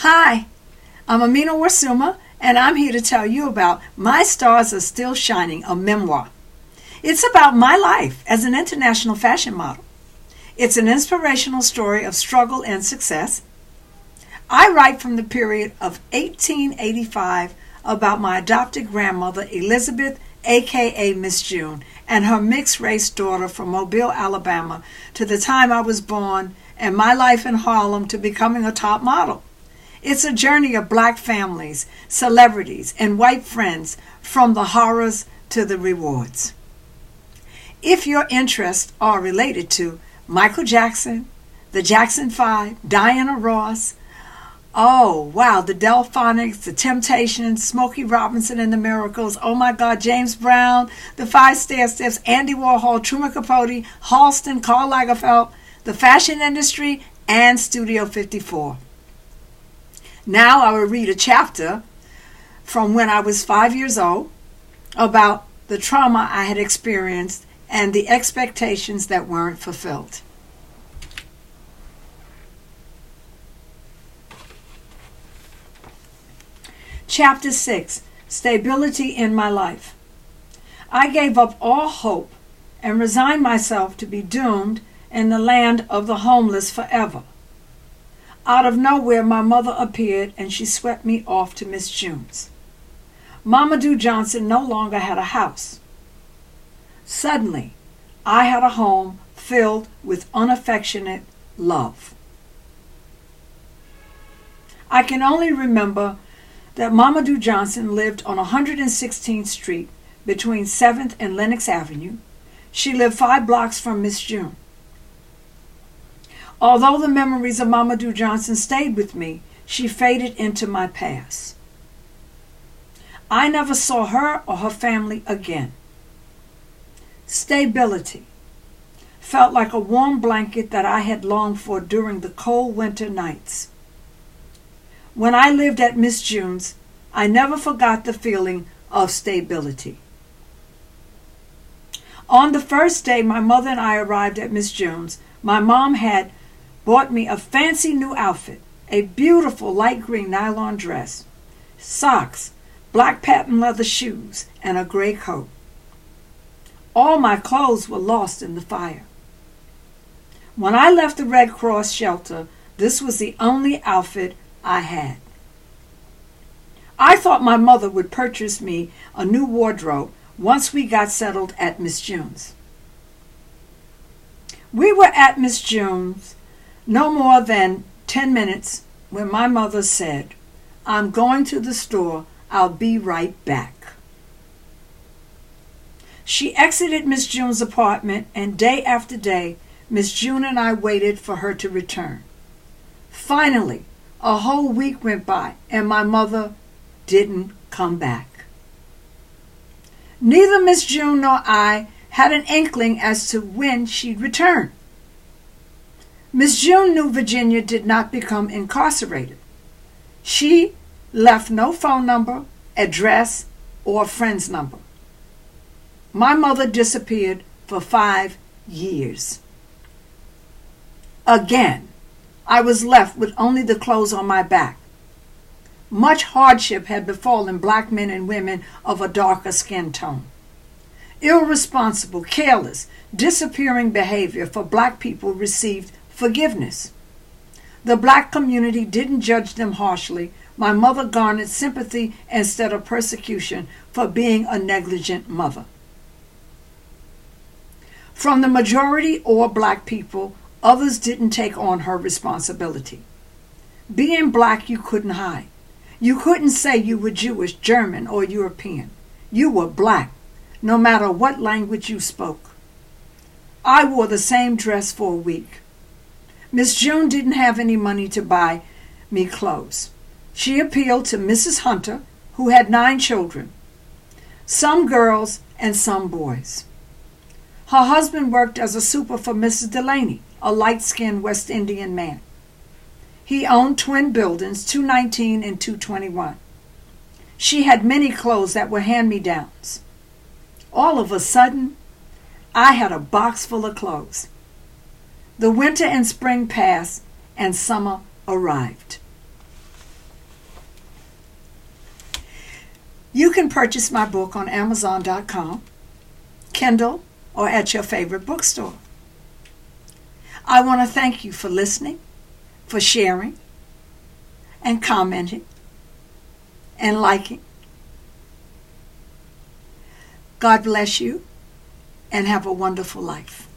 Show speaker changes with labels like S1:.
S1: Hi, I'm Amina Warsuma, and I'm here to tell you about My Stars Are Still Shining, a memoir. It's about my life as an international fashion model. It's an inspirational story of struggle and success. I write from the period of 1885 about my adopted grandmother, Elizabeth, aka Miss June, and her mixed-race daughter from Mobile, Alabama, to the time I was born and my life in Harlem to becoming a top model. It's a journey of black families, celebrities, and white friends, from the horrors to the rewards. If your interests are related to Michael Jackson, the Jackson 5, Diana Ross, the Delphonics, the Temptations, Smokey Robinson and the Miracles, oh my God, James Brown, the Five Stairsteps, Andy Warhol, Truman Capote, Halston, Karl Lagerfeld, the fashion industry, and Studio 54. Now I will read a chapter from when I was 5 years old about the trauma I had experienced and the expectations that weren't fulfilled. Chapter 6, Stability in My Life. I gave up all hope and resigned myself to be doomed in the land of the homeless forever. Out of nowhere, my mother appeared and she swept me off to Miss June's. Mamadou Johnson no longer had a house. Suddenly, I had a home filled with unaffectionate love. I can only remember that Mamadou Johnson lived on 116th Street between 7th and Lenox Avenue. She lived 5 blocks from Miss June. Although the memories of Mamadou Johnson stayed with me, she faded into my past. I never saw her or her family again. Stability felt like a warm blanket that I had longed for during the cold winter nights. When I lived at Miss June's, I never forgot the feeling of stability. On the first day my mother and I arrived at Miss June's, my mom had bought me a fancy new outfit, a beautiful light green nylon dress, socks, black patent leather shoes, and a gray coat. All my clothes were lost in the fire. When I left the Red Cross shelter, this was the only outfit I had. I thought my mother would purchase me a new wardrobe once we got settled at Miss June's. We were at Miss June's no more than 10 minutes when my mother said, "I'm going to the store. I'll be right back." She exited Miss June's apartment, and day after day, Miss June and I waited for her to return. Finally, a whole week went by, and my mother didn't come back. Neither Miss June nor I had an inkling as to when she'd return. Miss June knew Virginia did not become incarcerated. She left no phone number, address, or friend's number. My mother disappeared for 5 years. Again, I was left with only the clothes on my back. Much hardship had befallen black men and women of a darker skin tone. Irresponsible, careless, disappearing behavior for black people received forgiveness. The black community didn't judge them harshly. My mother garnered sympathy instead of persecution for being a negligent mother. From the majority or black people, others didn't take on her responsibility. Being black, you couldn't hide. You couldn't say you were Jewish, German, or European. You were black, no matter what language you spoke. I wore the same dress for a week. Miss June didn't have any money to buy me clothes. She appealed to Mrs. Hunter, who had 9 children, some girls and some boys. Her husband worked as a super for Mrs. Delaney, a light-skinned West Indian man. He owned twin buildings, 219 and 221. She had many clothes that were hand-me-downs. All of a sudden, I had a box full of clothes. The winter and spring passed, and summer arrived. You can purchase my book on Amazon.com, Kindle, or at your favorite bookstore. I want to thank you for listening, for sharing, and commenting, and liking. God bless you, and have a wonderful life.